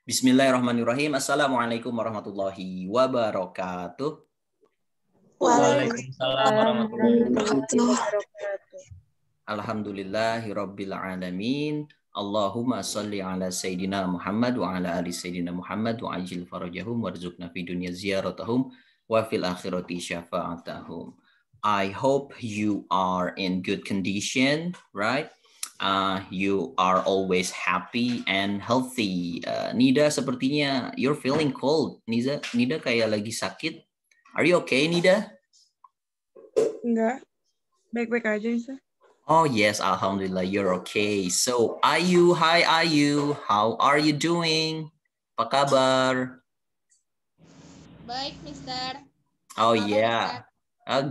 Bismillahirrahmanirrahim. Assalamualaikum warahmatullahi wabarakatuh. Waalaikumsalam warahmatullahi wabarakatuh. Alhamdulillahirabbil alamin. Allahumma shalli ala sayyidina Muhammad wa ala ali sayyidina Muhammad wa ajil farajahum warzuqna fid dunya ziyaratahum wa fil akhirati syafa'atahum. I hope you are in good condition, right? You are always happy and healthy. Nida, sepertinya you're feeling cold. Nida kayak lagi sakit. Are you okay, Nida? Enggak, baik-baik aja, Ustaz. Oh yes, alhamdulillah, you're okay. So, Ayu, hi Ayu, how are you doing? Apa kabar? Baik, Mister. Oh yeah,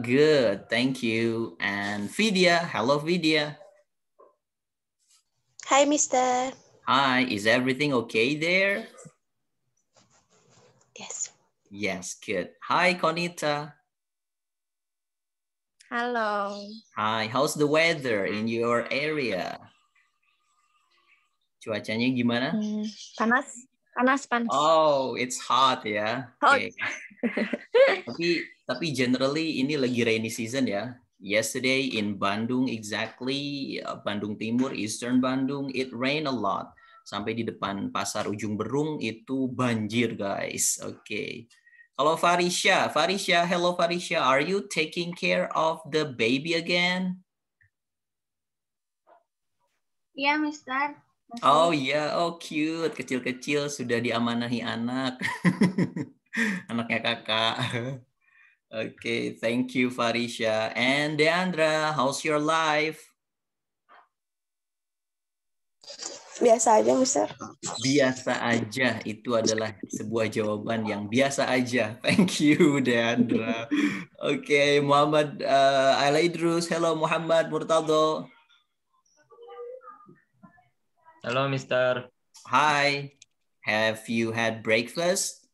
good, thank you. And Vidya, hello Vidya. Hi, Mister. Hi, is everything okay there? Yes. Yes, good. Hi, Konita. Halo. Hi, how's the weather in your area? Cuacanya gimana? Panas. Oh, it's hot ya. Hot. Okay. tapi generally ini lagi rainy season ya. Yesterday in Bandung, exactly Bandung Timur, Eastern Bandung, it rained a lot. Sampai di depan pasar Ujung Berung itu banjir, guys. Okay. Kalau Farisha, hello Farisha, are you taking care of the baby again? Iya, Mister. Oh iya, oh cute, kecil-kecil sudah diamanahi anak. Anaknya kakak. Okay, thank you Farisha. And Deandra, how's your life? Biasa aja, Mister. Biasa aja, itu adalah sebuah jawaban yang biasa aja. Thank you, Deandra. Okay, Muhammad Alaidrus, hello Muhammad Murtado. Halo, Mister. Hi, have you had breakfast?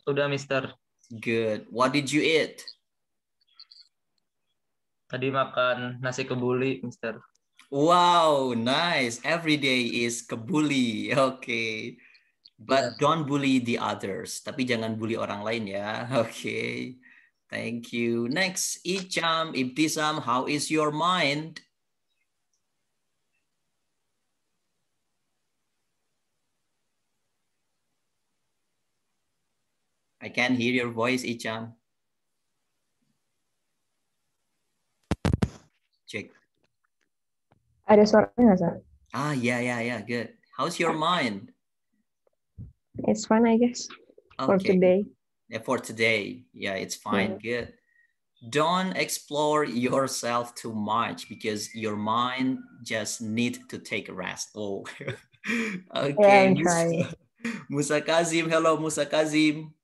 Sudah, Mister. Good. What did you eat? Tadi makan nasi kebuli, Mister. Wow, nice. Every day is kebuli. Okay. But don't bully the others. Tapi jangan bully orang lain ya. Okay. Thank you. Next, Icham, Ibtisam, how is your mind? I can't hear your voice, Icham. Check. Ada suaranya nggak, Sir? Yeah, good. How's your mind? It's fine, I guess. For Okay. today. Yeah, for today. Yeah, it's fine. Good. Don't explore yourself too much because your mind just need to take a rest. Oh, okay. Yeah, I'm trying. Musa Kazim, hello Musa Kazim.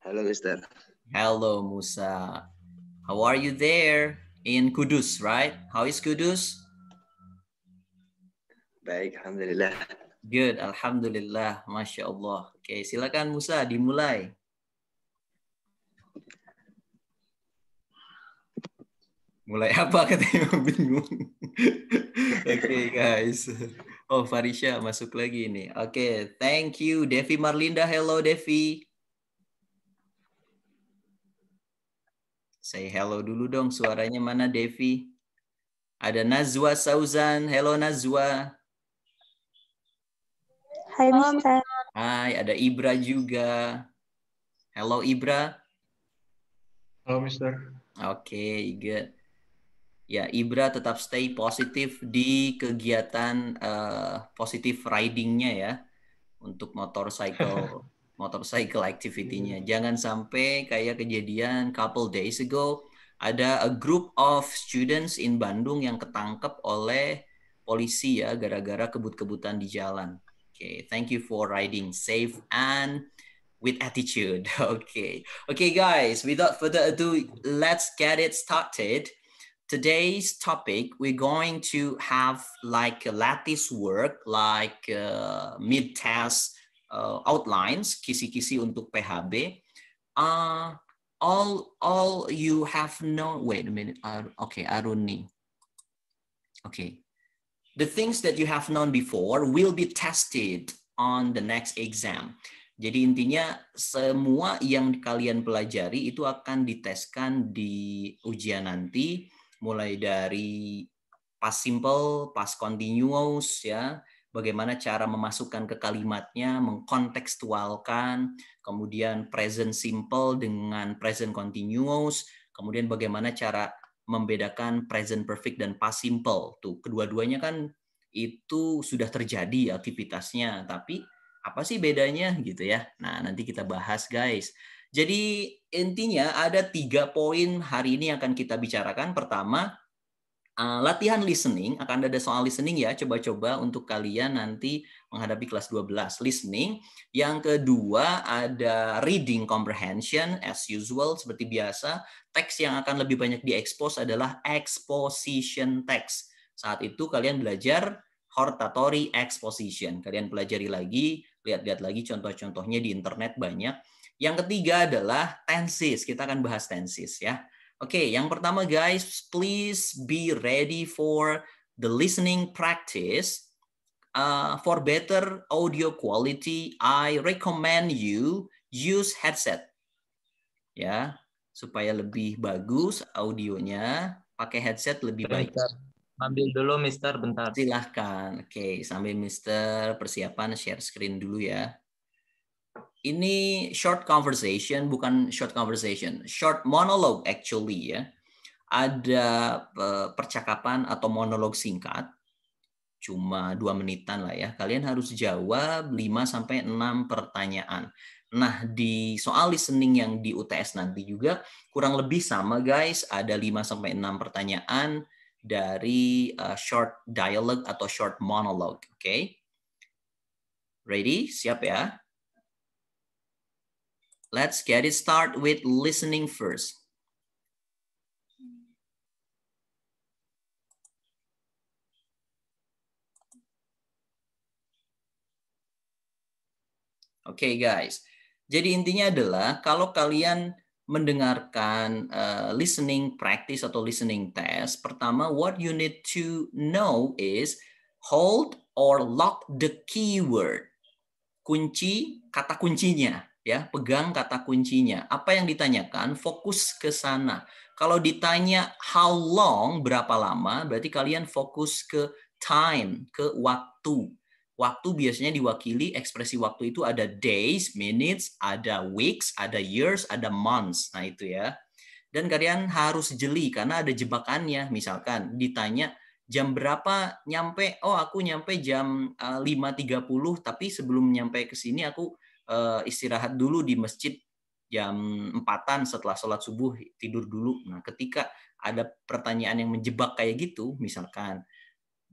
Hello, Mister. Hello, Musa. How are you there in Kudus, right? How is Kudus? Baik, alhamdulillah. Good, alhamdulillah, masya Allah. Oke, silakan Musa, dimulai. Mulai apa katanya bingung. Oke, guys. Oh, Farisha masuk lagi nih. Oke, thank you. Devi Marlinda, hello Devi. Say hello dulu dong, suaranya mana Devi? Ada Nazwa Sauzan, hello Nazwa. Hai, Mister. Hai, ada Ibra juga. Hello Ibra. Halo, Mister. Oke, good. Ya, Ibra tetap stay positif di kegiatan positive riding-nya ya untuk motorcycle activity-nya. Jangan sampai kayak kejadian couple days ago ada a group of students in Bandung yang ketangkep oleh polisi ya gara-gara kebut-kebutan di jalan. Okay, thank you for riding safe and with attitude. Okay guys, without further ado, let's get it started. Today's topic, we're going to have like a lattice work, like mid-test outlines, kisi-kisi untuk PHB. All you have known, wait a minute, okay, Aruni. Okay, the things that you have known before will be tested on the next exam. Jadi intinya semua yang kalian pelajari itu akan diteskan di ujian nanti, mulai dari past simple, past continuous, ya, bagaimana cara memasukkan ke kalimatnya, mengkontekstualkan, kemudian present simple dengan present continuous, kemudian bagaimana cara membedakan present perfect dan past simple. Tuh, kedua-duanya kan itu sudah terjadi aktivitasnya, tapi apa sih bedanya gitu ya? Nah, nanti kita bahas, guys. Jadi intinya ada 3 poin hari ini akan kita bicarakan. Pertama, latihan listening, akan ada soal listening ya, coba-coba untuk kalian nanti menghadapi kelas 12 listening. Yang kedua ada reading comprehension as usual, seperti biasa. Teks yang akan lebih banyak diekspos adalah exposition text. Saat itu kalian belajar hortatory exposition. Kalian pelajari lagi, lihat-lihat lagi contoh-contohnya di internet banyak. Yang ketiga adalah tenses. Kita akan bahas tenses ya. Oke, yang pertama guys, please be ready for the listening practice. For better audio quality, I recommend you use headset. Ya, supaya lebih bagus audionya, pakai headset lebih baik. Ambil dulu, Mister, bentar. Silahkan. Oke, sambil Mister persiapan share screen dulu ya. Ini short conversation, bukan short conversation, short monologue actually ya. Ada percakapan atau monolog singkat, cuma 2 menitan lah ya. Kalian harus jawab 5-6 pertanyaan. Nah, di soal listening yang di UTS nanti juga kurang lebih sama guys, ada 5-6 pertanyaan dari short dialogue atau short monologue. Oke? Ready? Siap ya? Let's get it start with listening first. Oke guys. Jadi intinya adalah kalau kalian mendengarkan listening practice atau listening test, pertama what you need to know is hold or lock the keyword. Kunci, kata kuncinya. Ya, pegang kata kuncinya. Apa yang ditanyakan, fokus ke sana. Kalau ditanya how long, berapa lama, berarti kalian fokus ke time, ke waktu. Waktu biasanya diwakili, ekspresi waktu itu ada days, minutes, ada weeks, ada years, ada months. Nah itu ya. Dan kalian harus jeli karena ada jebakannya. Misalkan ditanya jam berapa nyampe, oh aku nyampe jam 5.30, tapi sebelum nyampe ke sini aku istirahat dulu di masjid jam 4-an setelah sholat subuh, tidur dulu. Nah ketika ada pertanyaan yang menjebak kayak gitu, misalkan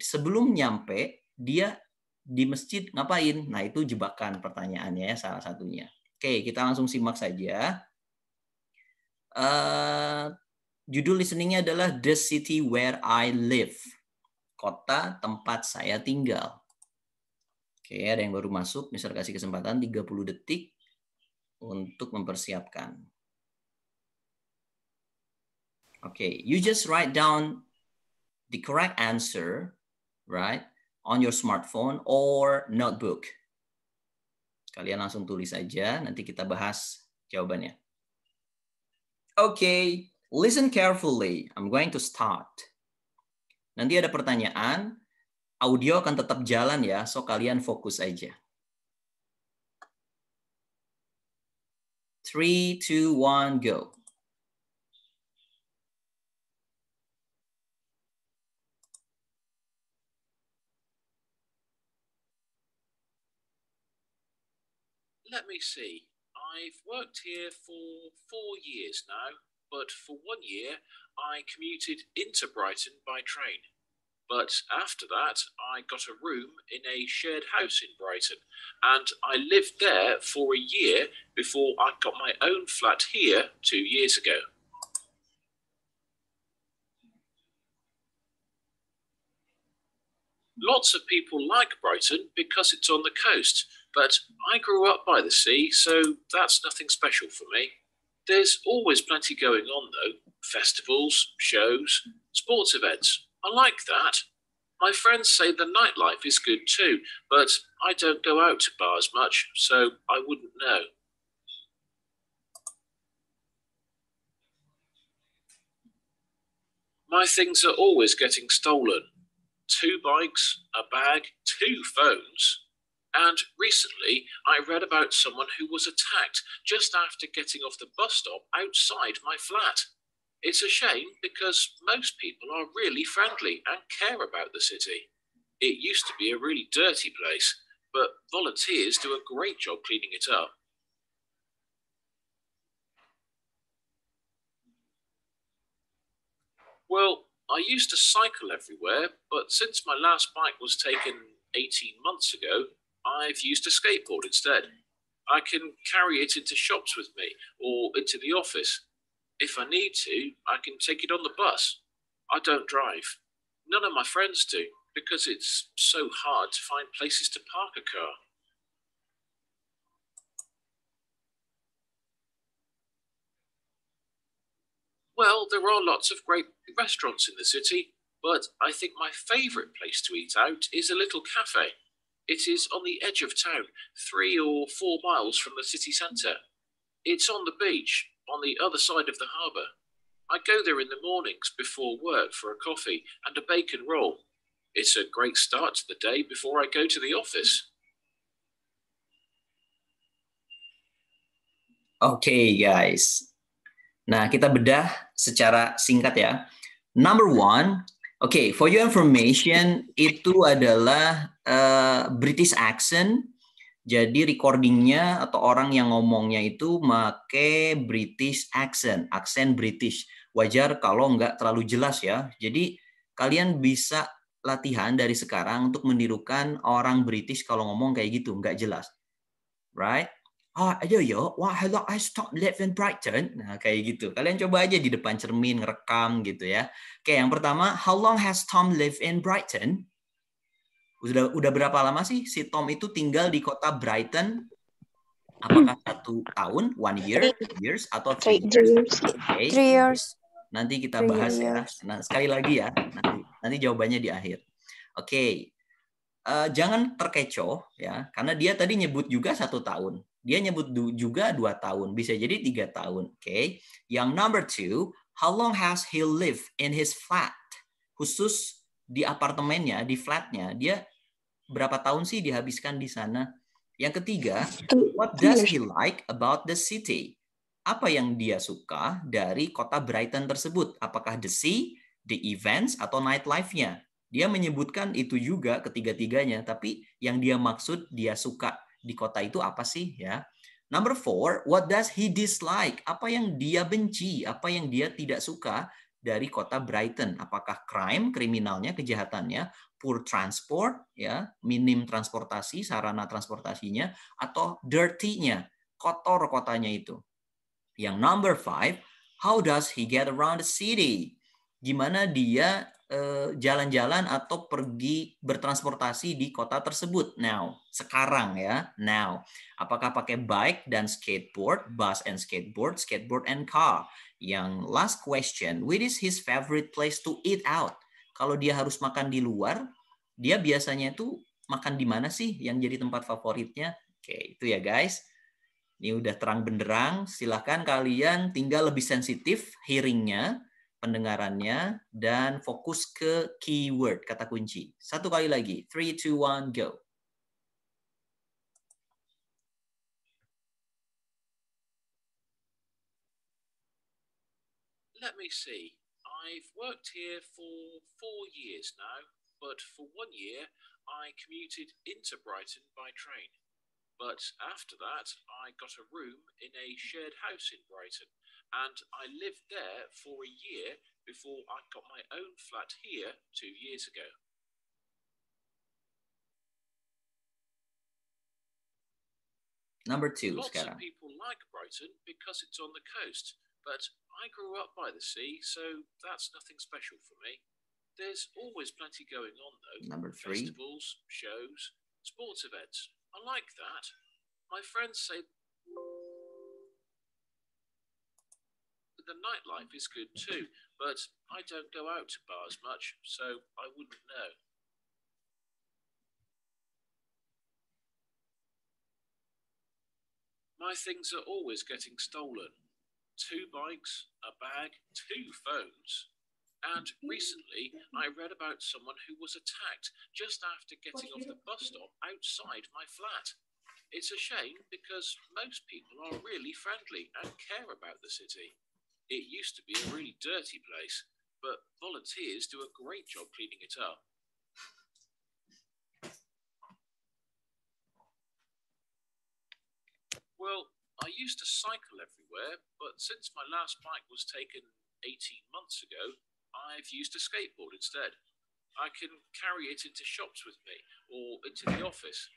sebelum nyampe dia di masjid ngapain? Nah itu jebakan pertanyaannya ya, salah satunya. Oke, kita langsung simak saja. Judul listeningnya adalah The City Where I Live. Kota tempat saya tinggal. Oke, ada yang baru masuk. Mister kasih kesempatan 30 detik untuk mempersiapkan. Oke, you just write down the correct answer, right? On your smartphone or notebook. Kalian langsung tulis saja, nanti kita bahas jawabannya. Okay, listen carefully. I'm going to start. Nanti ada pertanyaan, audio akan tetap jalan ya, so kalian fokus aja. 3, 2, 1, go. Let me see. I've worked here for 4 years now, but for 1 year I commuted into Brighton by train. But after that, I got a room in a shared house in Brighton, and I lived there for a year before I got my own flat here 2 years ago. Lots of people like Brighton because it's on the coast, but I grew up by the sea, so that's nothing special for me. There's always plenty going on though. Festivals, shows, sports events. I like that. My friends say the nightlife is good too, but I don't go out to bars much, so I wouldn't know. My things are always getting stolen. 2 bikes, a bag, 2 phones. And recently, I read about someone who was attacked just after getting off the bus stop outside my flat. It's a shame because most people are really friendly and care about the city. It used to be a really dirty place, but volunteers do a great job cleaning it up. Well, I used to cycle everywhere, but since my last bike was taken 18 months ago, I've used a skateboard instead. I can carry it into shops with me or into the office. If I need to, I can take it on the bus. I don't drive. None of my friends do, because it's so hard to find places to park a car. Well, there are lots of great restaurants in the city, but I think my favourite place to eat out is a little cafe. It is on the edge of town, 3 or 4 miles from the city centre. It's on the beach, on the other side of the harbour. I go there in the mornings before work for a coffee and a bacon roll. It's a great start to the day before I go to the office. Okay, guys. Nah, kita bedah secara singkat ya. Number 1, okay, for your information, itu adalah British accent. Jadi recordingnya atau orang yang ngomongnya itu make British accent, aksen British. Wajar kalau nggak terlalu jelas ya. Jadi kalian bisa latihan dari sekarang untuk menirukan orang British kalau ngomong kayak gitu, nggak jelas. Right? Oh, ayo yo, wah, hello, I stopped live in Brighton. Nah, kayak gitu. Kalian coba aja di depan cermin, ngerekam gitu ya. Oke, yang pertama, how long has Tom lived in Brighton? Udah berapa lama sih si Tom itu tinggal di kota Brighton? Apakah 1 tahun, 1 year, 2 years, atau 3 years? Okay. 3 years. Nanti kita bahas ya. Nah, sekali lagi ya. Nanti jawabannya di akhir. Oke. Jangan terkecoh ya, karena dia tadi nyebut juga 1 tahun. Dia nyebut juga 2 tahun. Bisa jadi 3 tahun. Oke. Yang number 2, how long has he lived in his flat? Khusus di apartemennya, di flatnya, dia berapa tahun sih dihabiskan di sana? Yang ketiga, what does he like about the city? Apa yang dia suka dari kota Brighton tersebut? Apakah the sea, the events, atau nightlife-nya? Dia menyebutkan itu juga ketiga-tiganya, tapi yang dia maksud dia suka di kota itu apa sih ya? Number 4, what does he dislike? Apa yang dia benci? Apa yang dia tidak suka dari kota Brighton? Apakah crime, kriminalnya, kejahatannya, poor transport, ya, minim transportasi, sarana transportasinya, atau dirty-nya, kotor kotanya itu. Yang number 5, how does he get around the city? Gimana dia jalan-jalan atau pergi bertransportasi di kota tersebut? Now, sekarang ya. Now, apakah pakai bike dan skateboard, bus and skateboard, skateboard and car? Yang last question, which is his favorite place to eat out? Kalau dia harus makan di luar, dia biasanya itu makan di mana sih yang jadi tempat favoritnya? Oke, itu ya guys. Ini udah terang benderang. Silakan kalian tinggal lebih sensitif hearing-nya, pendengarannya, dan fokus ke keyword, kata kunci. 1 kali lagi. 3, 2, 1, go. Let me see. I've worked here for 4 years now, but for 1 year, I commuted into Brighton by train. But after that, I got a room in a shared house in Brighton, and I lived there for a year before I got my own flat here 2 years ago. Number 2 Lots sekarang. of people like Brighton because it's on the coast, but I grew up by the sea, so that's nothing special for me. There's always plenty going on, though. Number 3. Festivals, shows, sports events. I like that. My friends say the nightlife is good too, but I don't go out to bars much, so I wouldn't know. My things are always getting stolen. 2 bikes, a bag, 2 phones. And recently, I read about someone who was attacked just after getting off the bus stop outside my flat. It's a shame because most people are really friendly and care about the city. It used to be a really dirty place, but volunteers do a great job cleaning it up. Well, I used to cycle everywhere, but since my last bike was taken 18 months ago, I've used a skateboard instead. I can carry it into shops with me or into the office.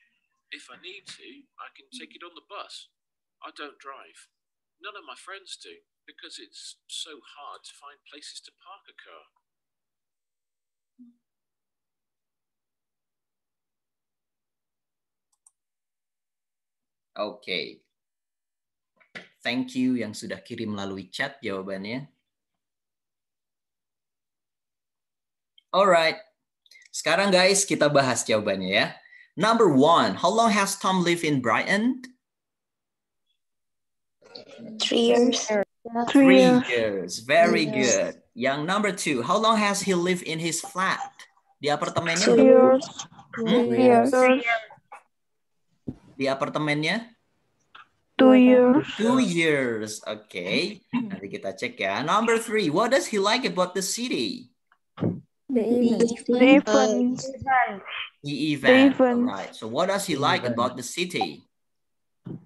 If I need to, I can take it on the bus. I don't drive. None of my friends do because it's so hard to find places to park a car. Oke. Thank you yang sudah kirim melalui chat jawabannya. Alright. Sekarang guys kita bahas jawabannya ya. Number 1. How long has Tom lived in Brighton? 3 years. 3 years. Very good. Yang number 2. How long has he lived in his flat? Di apartemennya? 2 years. 3 years. Di apartemennya? 2 years. 2 years. Okay. Nanti kita cek ya. Number 3. What does he like about the city? The event. The event. event. All right. So what does he like about the city?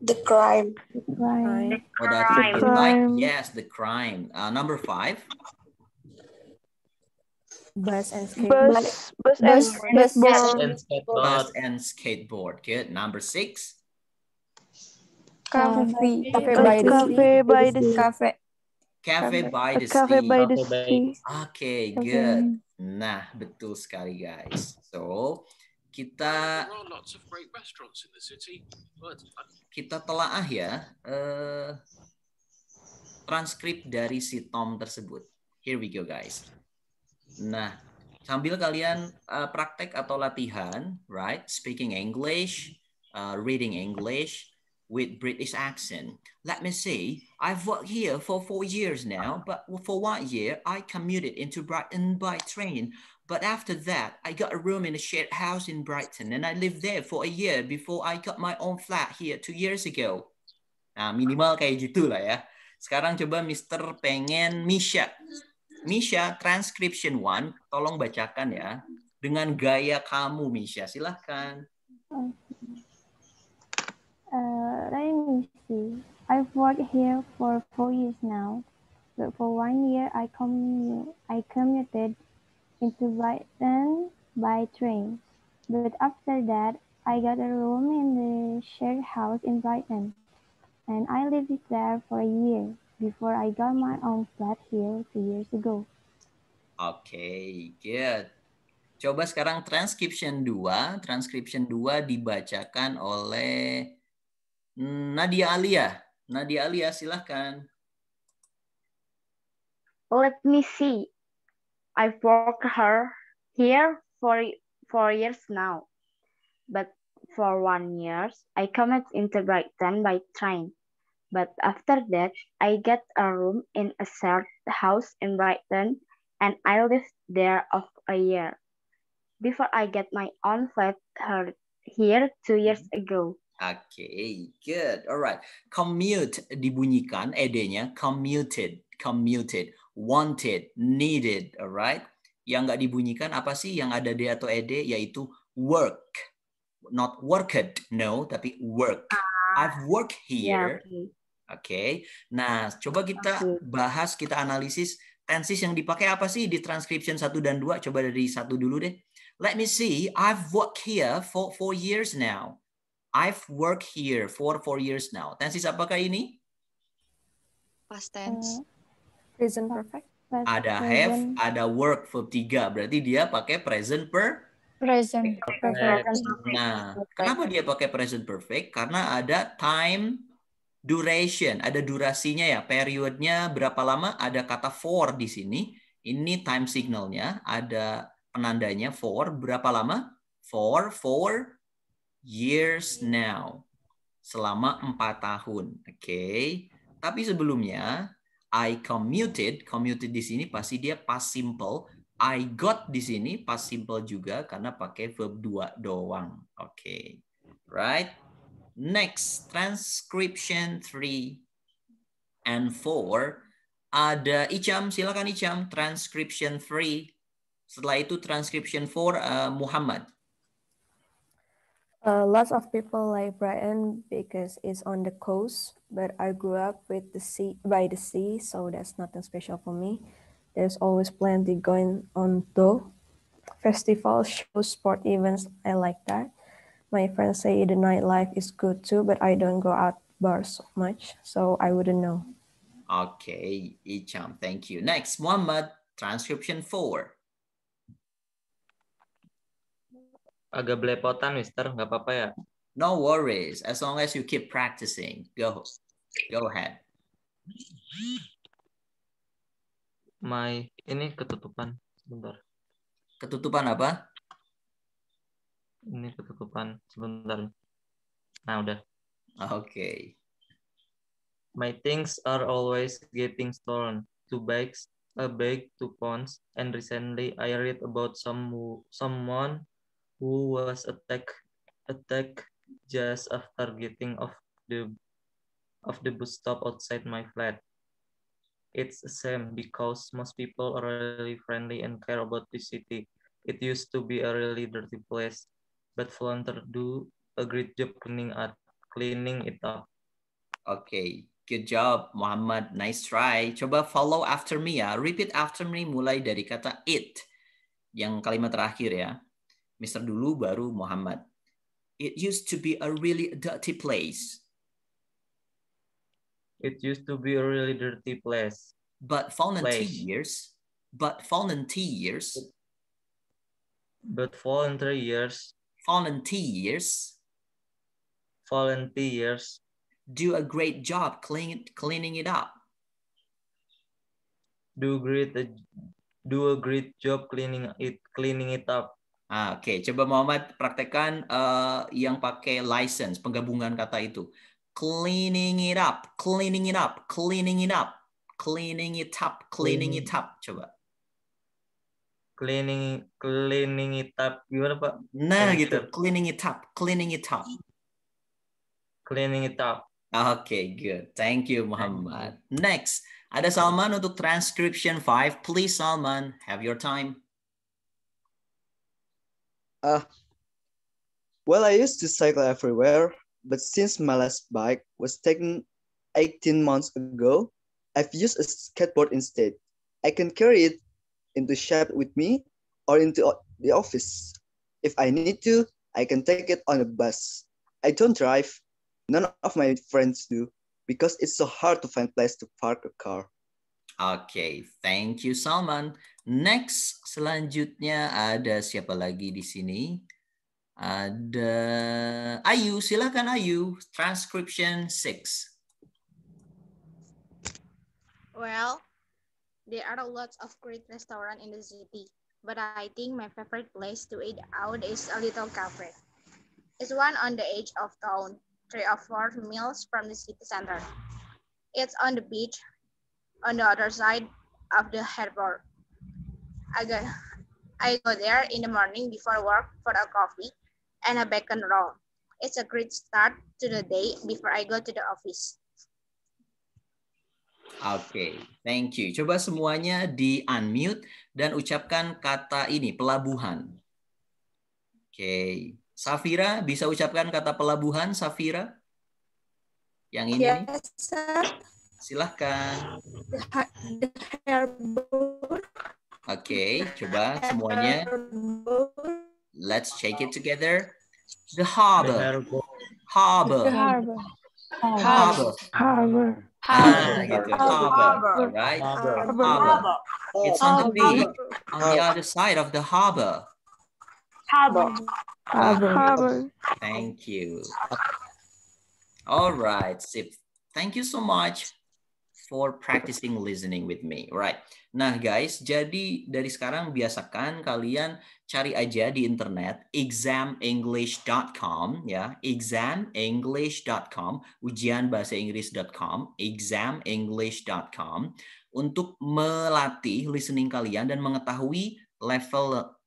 The crime. What does he like? Yes, the crime. Number 5. Bus and skateboard. Bus and skateboard. Good. Number 6. Cafe by the sea. Cafe by the Cafe sea. by the sea. Okay, good. Nah, betul sekali guys. So, kita There are lots of great restaurants in the city, but kita telaah ya transkrip dari si Tom tersebut. Here we go guys. Nah, sambil kalian praktek atau latihan, right? Speaking English, reading English with British accent. Let me see. I've worked here for 4 years now, but for 1 year, I commuted into Brighton by train. But after that, I got a room in a shared house in Brighton, and I lived there for a year before I got my own flat here 2 years ago. Nah, minimal kayak gitu lah ya. Sekarang coba Mr. pengen Misha. Misha, transcription 1, tolong bacakan ya. Dengan gaya kamu, Misha. Silahkan. Let me see. I've worked here for 4 years now, but for 1 year I commuted into Brighton by train. But after that, I got a room in the shared house in Brighton, and I lived there for a year before I got my own flat here 2 years ago. Okay, good. Coba sekarang transcription 2. Transcription 2 dibacakan oleh Nadia Alia. Nadia Alia, silahkan. Let me see. I've worked here for 4 years now, but for 1 year I commuted into Brighton by train. But after that, I got a room in a shared house in Brighton, and I lived there for a year before I got my own flat here 2 years ago. Okay, good. Alright. Commute dibunyikan ed-nya commuted, wanted, needed. Alright. Yang nggak dibunyikan apa sih yang ada d atau ed? Yaitu work, not worked, no, tapi work. I've worked here. Okay. Nah, coba kita bahas, kita analisis tenses yang dipakai apa sih di transcription 1 dan 2. Coba dari 1 dulu deh. Let me see. I've worked here for 4 years now. I've worked here for 4 years now. Tenses apakah ini? Past tense. Present perfect. Ada have, ada work, verb 3. Berarti dia pakai present Present. Nah, kenapa dia pakai present perfect? Karena ada time duration, ada durasinya ya, periodnya berapa lama, ada kata for di sini. Ini time signalnya, ada penandanya for berapa lama? For 4 years now. selama 4 tahun. Oke. Tapi sebelumnya I commuted. Commuted di sini pasti dia past simple. I got di sini past simple juga karena pakai verb 2 doang. Oke. Right? Next, transcription 3 and 4. Ada Icham, silakan Icham. Transcription 3. Setelah itu transcription 4 Muhammad. Lots of people like Brighton because it's on the coast, but I grew up with the sea by the sea, so that's nothing special for me. There's always plenty going on though. Festivals, shows, sport events, I like that. My friends say the nightlife is good too, but I don't go out bars so much, so I wouldn't know. Okay, Icham, thank you. Next, Muhammad, transcription 4. Agak belepotan, Mister. Nggak apa-apa ya? No worries, as long as you keep practicing. Go ahead. Ini ketutupan. Sebentar. Ketutupan apa? Ini ketutupan. Sebentar. Nah, udah. Okay. My things are always getting stolen. 2 bags, a bag, 2 pounds, and recently I read about someone who was attacked just after getting off the bus stop outside my flat. It's a shame because most people are really friendly and care about the city. It used to be a really dirty place, but volunteers do a great job cleaning it up. Okay, good job, Muhammad. Nice try. Coba follow after me ya. Repeat after me mulai dari kata it. Yang kalimat terakhir ya. Mr. dulu baru Muhammad. It used to be a really dirty place. It used to be a really dirty place. But volunteers. Do a great job cleaning it up. Do a great job cleaning it up. Oke, coba Muhammad praktekkan yang pakai license, penggabungan kata itu. Cleaning it up, cleaning it up, cleaning it up, cleaning it up, cleaning it up. Coba. Cleaning it up. Gimana, Pak? Nah, gitu. Cleaning it up, cleaning it up. Cleaning it up. Okay, good. Thank you, Muhammad. Next, ada Salman untuk transcription 5. Please, Salman, have your time. Well, I used to cycle everywhere, but since my last bike was taken 18 months ago, I've used a skateboard instead. I can carry it into shop with me or into the office. If I need to, I can take it on a bus. I don't drive. None of my friends do because it's so hard to find place to park a car. Okay, thank you, Salman. Next, selanjutnya ada siapa lagi di sini? Ada Ayu, silakan Ayu. Transcription 6. Well, there are lots of great restaurants in the city, but I think my favorite place to eat out is a little cafe. It's one on the edge of town, 3 or 4 miles from the city center. It's on the beach, on the other side of the harbor. I go there in the morning before work for a coffee and a bacon roll. It's a great start to the day before I go to the office. Oke, thank you. Coba semuanya di-unmute dan ucapkan kata ini, pelabuhan. Oke, Safira bisa ucapkan kata pelabuhan, Safira? Yang ini? Yes, sir. Silahkan. The harbor. Oke, coba semuanya. Let's check it together. The harbor. Harbor. The harbor. Harbor. Harbor. Gitu. Harbor. All right. Harbor. It's on the beach, on the other side of the harbor. Harbor. Harbor. Thank you. All right, Sip. Thank you so much for practicing listening with me. Right. Nah guys, jadi dari sekarang biasakan kalian cari aja di internet examenglish.com ya, examenglish.com, ujianbahasainggris.com, examenglish.com untuk melatih listening kalian dan mengetahui level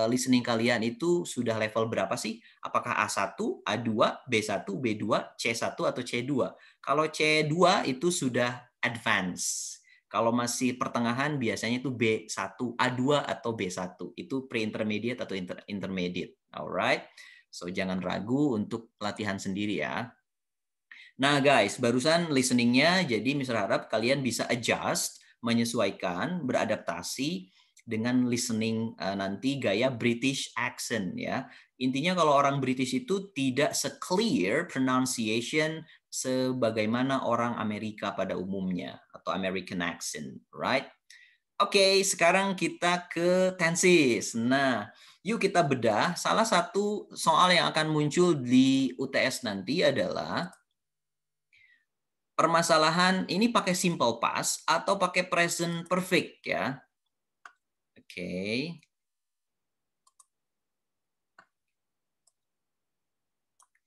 listening kalian itu sudah level berapa sih? Apakah A1, A2, B1, B2, C1 atau C2? Kalau C2 itu sudah advance. Kalau masih pertengahan biasanya itu B1, A2 atau B1. Itu pre-intermediate atau intermediate. Alright. So jangan ragu untuk latihan sendiri ya. Nah guys, barusan listeningnya, jadi Mr. harap kalian bisa adjust, menyesuaikan, beradaptasi dengan listening nanti gaya British accent ya. Intinya kalau orang British itu tidak se-clear pronunciation sebagaimana orang Amerika pada umumnya atau American accent, right? Oke, sekarang kita ke tenses. Nah, yuk kita bedah. Salah satu soal yang akan muncul di UTS nanti adalah permasalahan ini pakai simple past atau pakai present perfect ya. Oke.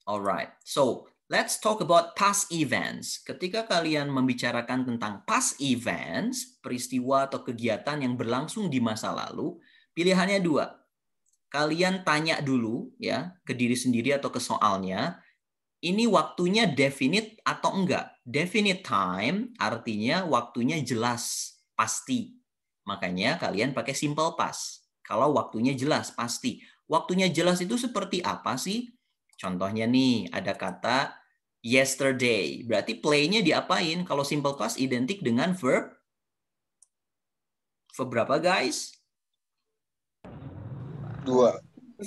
Alright. So, let's talk about past events. Ketika kalian membicarakan tentang past events, peristiwa atau kegiatan yang berlangsung di masa lalu, pilihannya dua. Kalian tanya dulu ya ke diri sendiri atau ke soalnya, ini waktunya definite atau enggak? Definite time artinya waktunya jelas, pasti. Makanya kalian pakai simple past. Kalau waktunya jelas, pasti. Waktunya jelas itu seperti apa sih? Contohnya nih, ada kata yesterday. Berarti play-nya diapain? Kalau simple past identik dengan verb. Verb berapa guys? 2.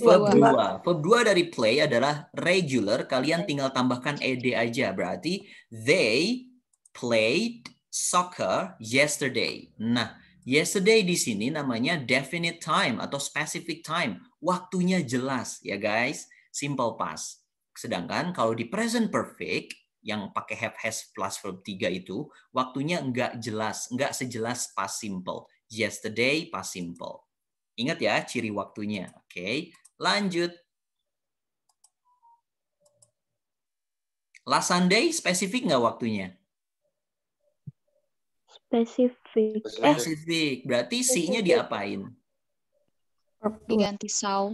Verb 2. Verb 2 dari play adalah regular. Kalian tinggal tambahkan ed aja. Berarti they played soccer yesterday. Nah, yesterday di sini namanya definite time atau specific time. Waktunya jelas ya guys. Simple past. Sedangkan kalau di present perfect yang pakai have has plus verb 3 itu waktunya enggak jelas, enggak sejelas past simple. Yesterday past simple. Ingat ya ciri waktunya. Oke, lanjut. Last Sunday spesifik nggak waktunya? Spesifik. Spesifik. Berarti C-nya diapain? Diganti saw.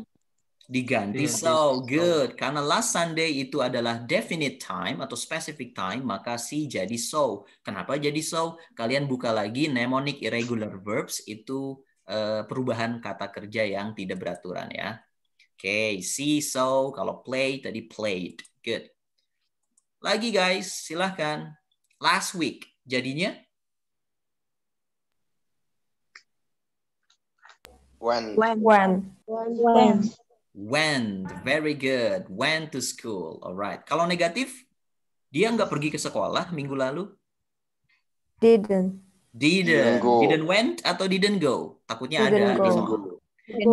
Diganti so. Good. Karena last Sunday itu adalah definite time atau specific time, maka C jadi so. Kenapa jadi so? Kalian buka lagi mnemonic irregular verbs itu perubahan kata kerja yang tidak beraturan ya. Oke, see, so, kalau play tadi played. Good. Lagi guys, silahkan. Last week, jadinya? When. Went, very good. Went to school. Alright. Kalau negatif, dia nggak pergi ke sekolah minggu lalu? Didn't went atau didn't go? Takutnya ada di soal.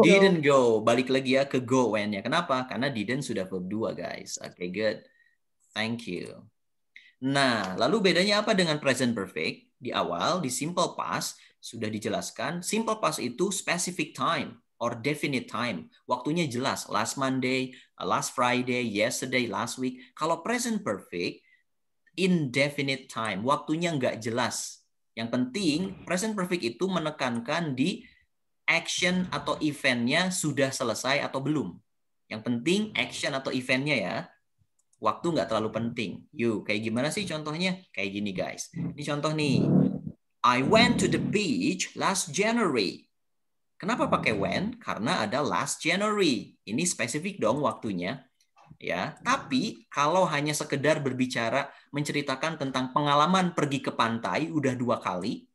Didn't go. Balik lagi ya ke go when-nya. Kenapa? Karena didn't sudah verb 2 guys. Oke, good. Thank you. Nah, lalu bedanya apa dengan present perfect? Di awal, di simple past, sudah dijelaskan. Simple past itu specific time or definite time. Waktunya jelas. Last Monday, last Friday, yesterday, last week. Kalau present perfect, indefinite time. Waktunya nggak jelas. Yang penting, present perfect itu menekankan di action atau eventnya sudah selesai atau belum. Yang penting action atau eventnya ya. Waktu nggak terlalu penting. Yuk, kayak gimana sih contohnya? Kayak gini guys. Ini contoh nih. I went to the beach last January. Kenapa pakai when? Karena ada last January. Ini spesifik dong waktunya. Ya, tapi kalau hanya sekedar berbicara menceritakan tentang pengalaman pergi ke pantai udah 2 kali,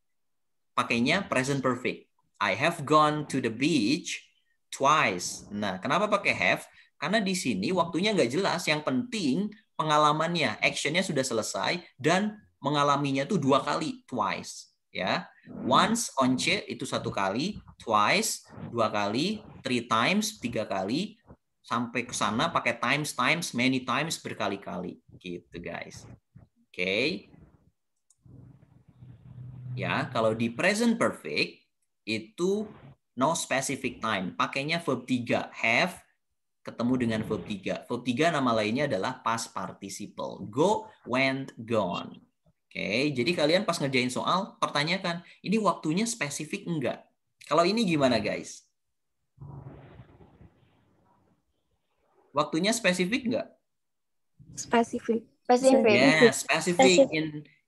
pakainya present perfect. I have gone to the beach twice. Nah, kenapa pakai have? Karena di sini waktunya nggak jelas. Yang penting pengalamannya, actionnya sudah selesai dan mengalaminya tuh 2 kali, twice. Ya, once on C itu 1 kali, twice 2 kali, 3 times 3 kali. Sampai ke sana pakai times, many times, berkali-kali. Gitu guys. Oke. Ya, kalau di present perfect itu no specific time, pakainya verb 3, have ketemu dengan verb 3. Verb 3 nama lainnya adalah past participle. Go, went, gone. Oke, jadi kalian pas ngerjain soal pertanyakan, ini waktunya spesifik enggak? Kalau ini gimana, guys? Waktunya spesifik enggak? Specific. Yeah, specific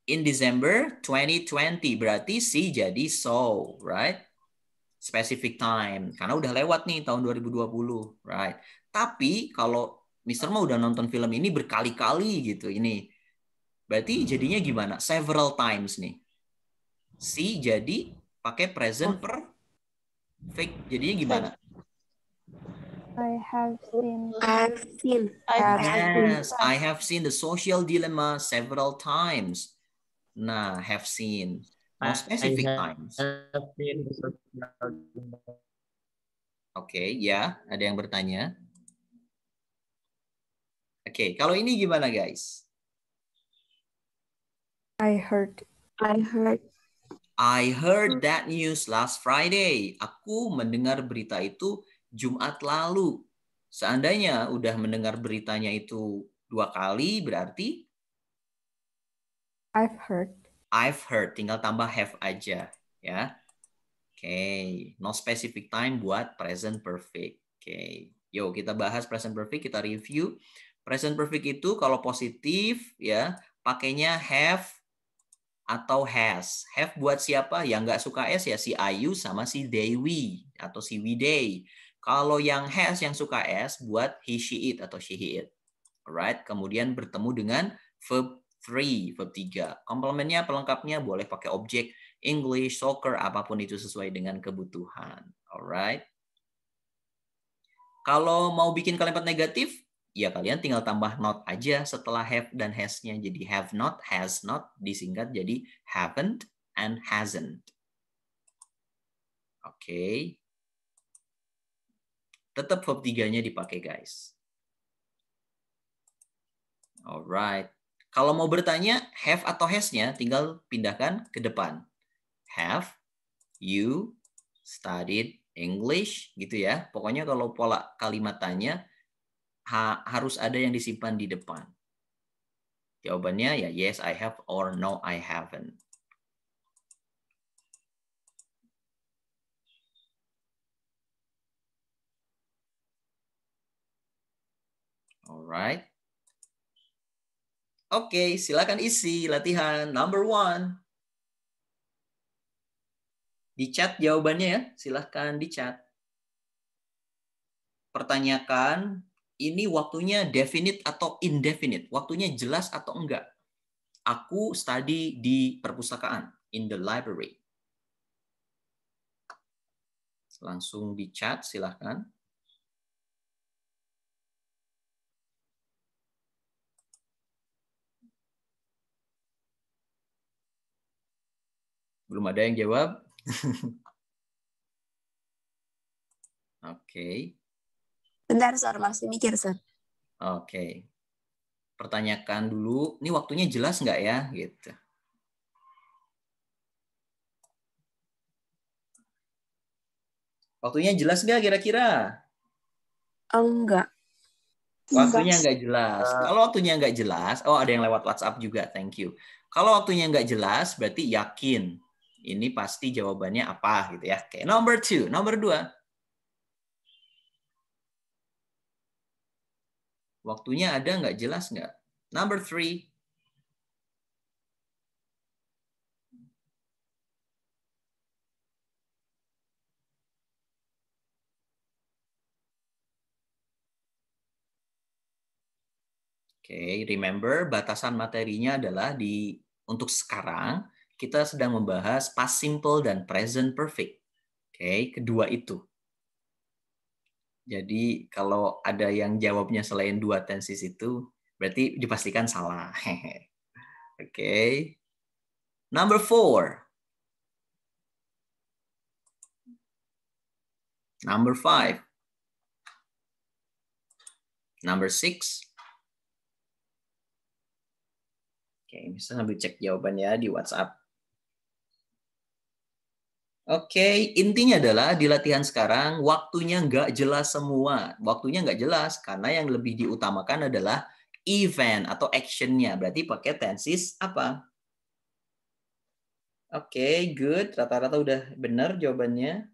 in December 2020. Berarti C jadi so, right? Specific time. Karena udah lewat nih tahun 2020, right? Tapi kalau Mister mah udah nonton film ini berkali-kali gitu ini. Berarti jadinya gimana? Several times nih. C jadi pakai present perfect. Jadinya gimana? I have seen. Yes, I have seen the social dilemma several times. Nah, have seen. No specific times. Oke, ya. Ada yang bertanya? Oke, kalau ini gimana, guys? I heard that news last Friday. Aku mendengar berita itu Jumat lalu. Seandainya udah mendengar beritanya itu 2 kali, berarti I've heard. Tinggal tambah have aja, ya. Oke, no specific time buat present perfect. Oke, yuk kita bahas present perfect, kita review. Present perfect itu kalau positif, ya, pakainya have atau has. Have buat siapa? Yang nggak suka S ya si Ayu sama si Dewi atau si Widay. Kalau yang has, yang suka S, buat he, she, it atau she, he, it. Alright, kemudian bertemu dengan verb 3, verb 3. Komplemennya, pelengkapnya boleh pakai objek, English, soccer, apapun itu sesuai dengan kebutuhan. Alright. Kalau mau bikin kalimat negatif, ya kalian tinggal tambah not aja setelah have dan has-nya. Jadi have not, has not, disingkat jadi haven't and hasn't. Oke. Tetap verb 3-nya dipakai, guys. Alright. Kalau mau bertanya, have atau has-nya tinggal pindahkan ke depan. Have you studied English? Gitu ya. Pokoknya kalau pola kalimat tanya, harus ada yang disimpan di depan. Jawabannya ya yes I have or no I haven't. Alright. Oke, silakan isi latihan number 1. Di chat jawabannya ya, silakan di chat. Pertanyakan, ini waktunya definite atau indefinite? Waktunya jelas atau enggak? Aku study di perpustakaan, in the library. Langsung di chat, silakan. Belum ada yang jawab? Oke. Bentar, Sir. Masih mikir, Sir. Oke. Pertanyakan dulu, ini waktunya jelas nggak ya? Gitu. Waktunya jelas nggak kira-kira? Enggak. Waktunya nggak jelas. Kalau waktunya nggak jelas, oh ada yang lewat WhatsApp juga, thank you. Kalau waktunya nggak jelas, berarti yakin. Ini pasti jawabannya apa gitu ya. Oke, nomor 2. Nomor 2. Waktunya ada nggak jelas nggak? Number 3. Oke, remember batasan materinya adalah untuk sekarang kita sedang membahas past simple dan present perfect. Oke, kedua itu. Jadi kalau ada yang jawabnya selain 2 tenses itu, berarti dipastikan salah. Oke. Number 4. Number 5. Number 6. Oke, bisa sambil cek jawabannya di WhatsApp. Oke, intinya adalah di latihan sekarang waktunya nggak jelas semua. Waktunya nggak jelas karena yang lebih diutamakan adalah event atau actionnya. Berarti pakai tenses apa? Oke, good. Rata-rata udah benar jawabannya.